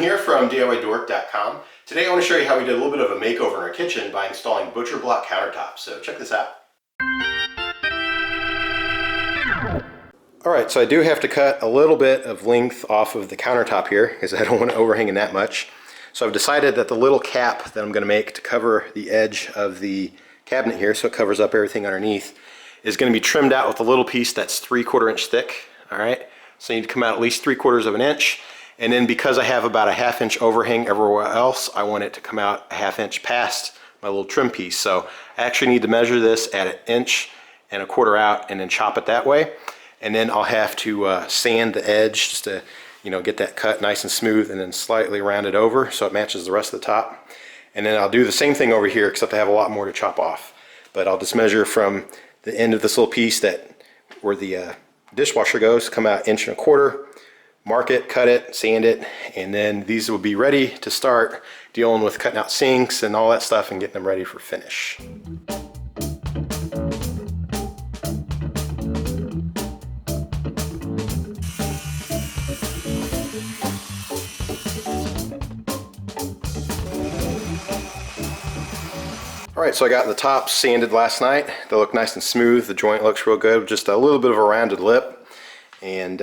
here from DIYDork.com. Today I want to show you how we did a little bit of a makeover in our kitchen by installing butcher block countertops. So check this out. Alright, so I do have to cut a little bit of length off of the countertop here because I don't want it overhanging that much. So I've decided that the little cap that I'm going to make to cover the edge of the cabinet here, so it covers up everything underneath, is going to be trimmed out with a little piece that's 3/4 inch thick. Alright, so you need to come out at least 3/4 of an inch. And then because I have about a 1/2 inch overhang everywhere else, I want it to come out a 1/2 inch past my little trim piece. So I actually need to measure this at 1 1/4 out and then chop it that way. And then I'll have to sand the edge just to, get that cut nice and smooth, and then slightly round it over so it matches the rest of the top. And then I'll do the same thing over here, except I have a lot more to chop off. But I'll just measure from the end of this little piece where the dishwasher goes, come out 1 1/4 inch, mark it, cut it, sand it, and then these will be ready to start dealing with cutting out sinks and all that stuff and getting them ready for finish. Alright, so I got the tops sanded last night. They look nice and smooth. The joint looks real good, just a little bit of a rounded lip. And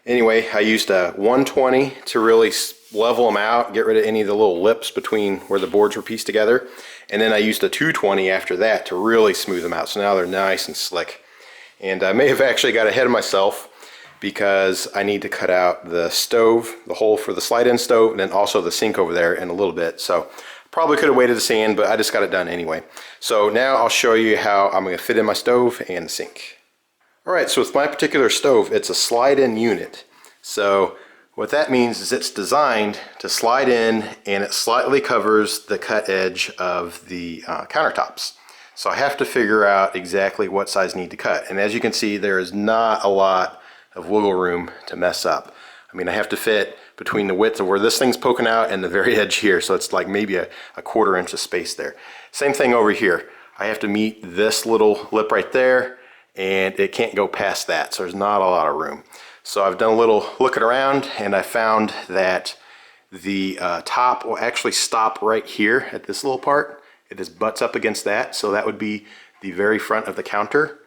anyway, I used a 120 to really level them out, get rid of any of the little lips between where the boards were pieced together. And then I used a 220 after that to really smooth them out. So now they're nice and slick. And I may have actually got ahead of myself because I need to cut out the stove, the hole for the slide-in stove, and then also the sink over there in a little bit. So probably could have waited to sand, but I just got it done anyway. So now I'll show you how I'm going to fit in my stove and the sink. Alright, so with my particular stove, it's a slide-in unit. So what that means is it's designed to slide in, and it slightly covers the cut edge of the countertops. So I have to figure out exactly what size I need to cut. And as you can see, there is not a lot of wiggle room to mess up. I mean, I have to fit between the width of where this thing's poking out and the very edge here, so it's like maybe a 1/4 inch of space there. Same thing over here. I have to meet this little lip right there, and it can't go past that, so there's not a lot of room. So I've done a little looking around, and I found that the top will actually stop right here at this little part. It just butts up against that, so that would be the very front of the counter.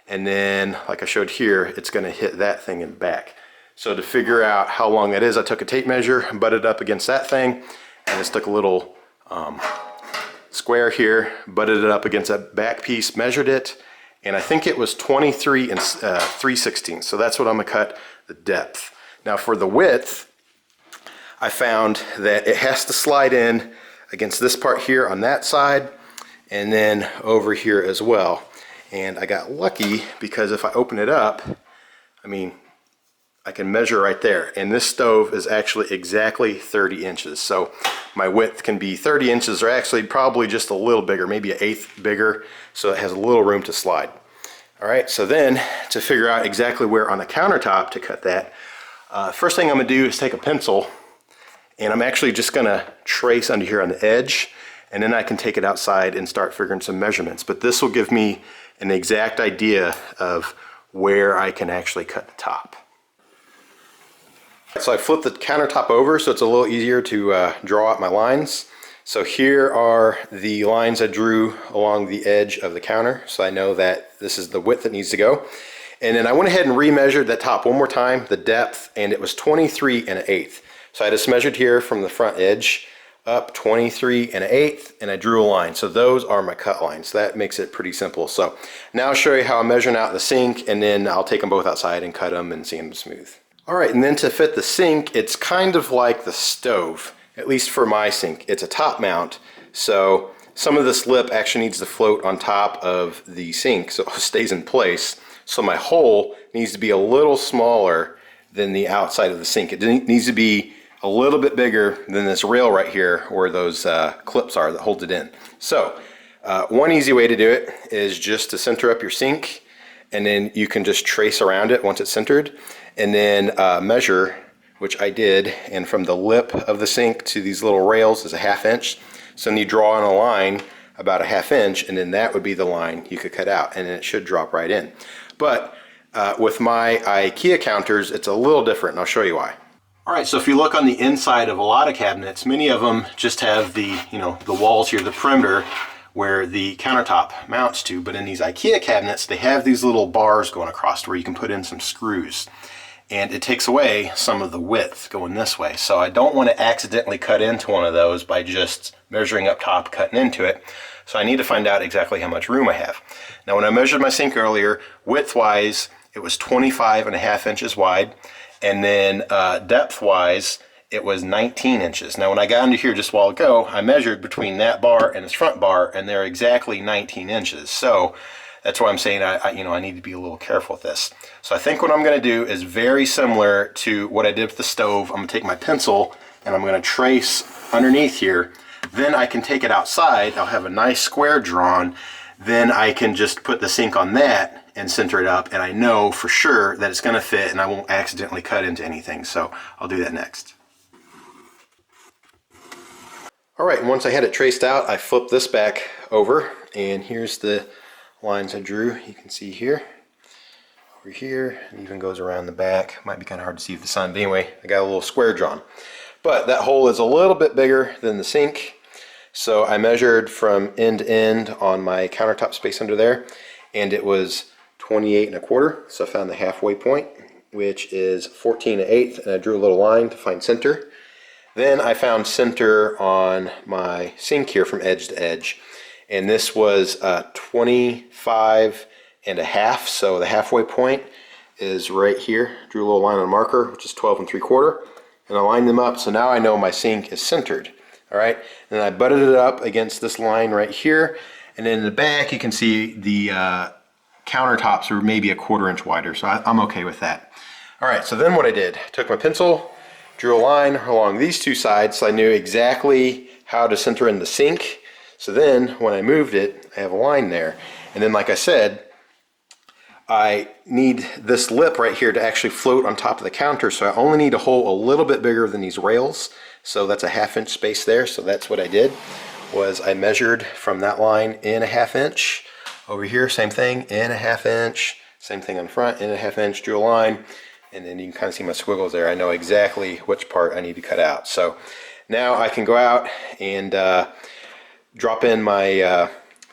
And then, like I showed here, it's going to hit that thing in the back. So to figure out how long that is, I took a tape measure, butted up against that thing, and just took a little square here, butted it up against that back piece, measured it, and I think it was 23 and 3/16. So that's what I'm going to cut the depth. Now for the width, I found that it has to slide in against this part here on that side, and then over here as well. And I got lucky because if I open it up, I can measure right there, and this stove is actually exactly 30 inches. So my width can be 30 inches, or actually probably just a little bigger, maybe 1/8 bigger, so it has a little room to slide. Alright, so then to figure out exactly where on the countertop to cut that, first thing I'm going to do is take a pencil, and I'm actually just going to trace under here on the edge, and then I can take it outside and start figuring some measurements. But this will give me an exact idea of where I can actually cut the top. So I flipped the countertop over so it's a little easier to draw out my lines. So here are the lines I drew along the edge of the counter, so I know that this is the width that needs to go. And then I went ahead and remeasured that top one more time, the depth, and it was 23 1/8. So I just measured here from the front edge up 23 1/8, and I drew a line. So those are my cut lines. That makes it pretty simple. So now I'll show you how I'm measuring out the sink, and then I'll take them both outside and cut them and sand them smooth. Alright, and then to fit the sink, it's kind of like the stove, at least for my sink. It's a top mount, so some of this lip actually needs to float on top of the sink so it stays in place. So my hole needs to be a little smaller than the outside of the sink. It needs to be a little bit bigger than this rail right here where those clips are that hold it in. So one easy way to do it is just to center up your sink, and then you can just trace around it once it's centered, and then measure, which I did, and from the lip of the sink to these little rails is a 1/2 inch. So then you draw on a line about a 1/2 inch, and then that would be the line you could cut out, and then it should drop right in. But with my Ikea counters, it's a little different, and I'll show you why. All right, so if you look on the inside of a lot of cabinets, many of them just have the, the walls here, the perimeter, where the countertop mounts to. But in these Ikea cabinets, they have these little bars going across where you can put in some screws. And it takes away some of the width going this way. So I don't want to accidentally cut into one of those by just measuring up top, cutting into it. So I need to find out exactly how much room I have. Now, when I measured my sink earlier, width-wise, it was 25.5 inches wide. And then depth-wise, it was 19 inches. Now, when I got under here just a while ago, I measured between that bar and this front bar, and they're exactly 19 inches. So that's why I'm saying I need to be a little careful with this. So I think what I'm going to do is very similar to what I did with the stove. I'm going to take my pencil and I'm going to trace underneath here. Then I can take it outside. I'll have a nice square drawn. Then I can just put the sink on that and center it up, and I know for sure that it's going to fit and I won't accidentally cut into anything. So I'll do that next. All right, and once I had it traced out, I flipped this back over, and here's the lines I drew. You can see here, over here, it even goes around the back. Might be kind of hard to see with the sun, but anyway, I got a little square drawn. But that hole is a little bit bigger than the sink, so I measured from end to end on my countertop space under there, and it was 28.25. So I found the halfway point, which is 14.125, and I drew a little line to find center. Then I found center on my sink here from edge to edge, and this was 25.5. So the halfway point is right here. Drew a little line on a marker, which is 12.75, and I lined them up. So now I know my sink is centered. All right, and I butted it up against this line right here, and then in the back you can see the countertops are maybe a 1/4 inch wider, so I'm okay with that. All right, so then what I did, took my pencil, drew a line along these two sides so I knew exactly how to center in the sink. So then when I moved it, I have a line there. And then like I said, I need this lip right here to actually float on top of the counter, so I only need a hole a little bit bigger than these rails. So that's a 1/2 inch space there. So that's what I did, was I measured from that line in a 1/2 inch. Over here, same thing, in a 1/2 inch. Same thing on front, in a 1/2 inch, drew a line. And then you can kind of see my squiggles there. I know exactly which part I need to cut out. So now I can go out and drop in my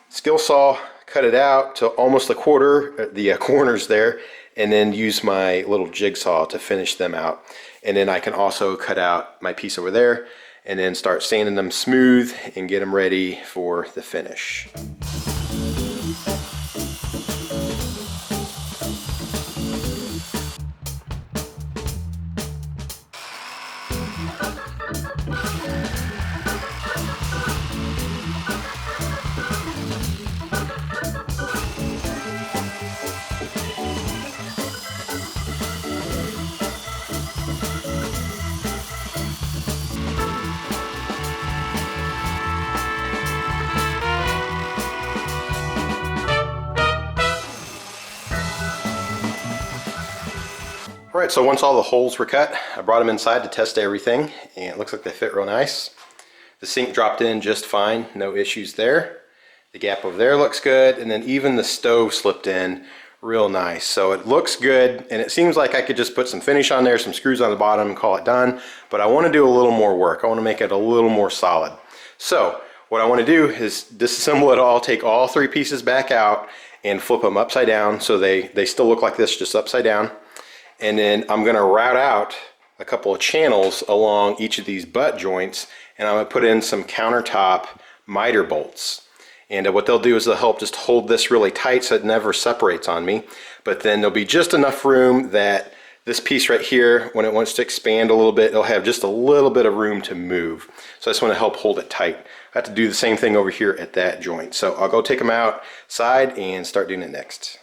skill saw, cut it out to almost a 1/4, the corners there, and then use my little jigsaw to finish them out. And then I can also cut out my piece over there and then start sanding them smooth and get them ready for the finish. Alright, so once all the holes were cut, I brought them inside to test everything, and it looks like they fit real nice. The sink dropped in just fine, no issues there. The gap over there looks good, and then even the stove slipped in real nice. So it looks good, and it seems like I could just put some finish on there, some screws on the bottom, and call it done. But I want to do a little more work. I want to make it a little more solid. So what I want to do is disassemble it all, take all 3 pieces back out, and flip them upside down so they still look like this, just upside down. And then I'm going to route out a couple of channels along each of these butt joints, and I'm going to put in some countertop miter bolts. And what they'll do is they'll help just hold this really tight so it never separates on me. But then there'll be just enough room that this piece right here, when it wants to expand a little bit, it'll have just a little bit of room to move. So I just want to help hold it tight. I have to do the same thing over here at that joint. So I'll go take them outside and start doing it next.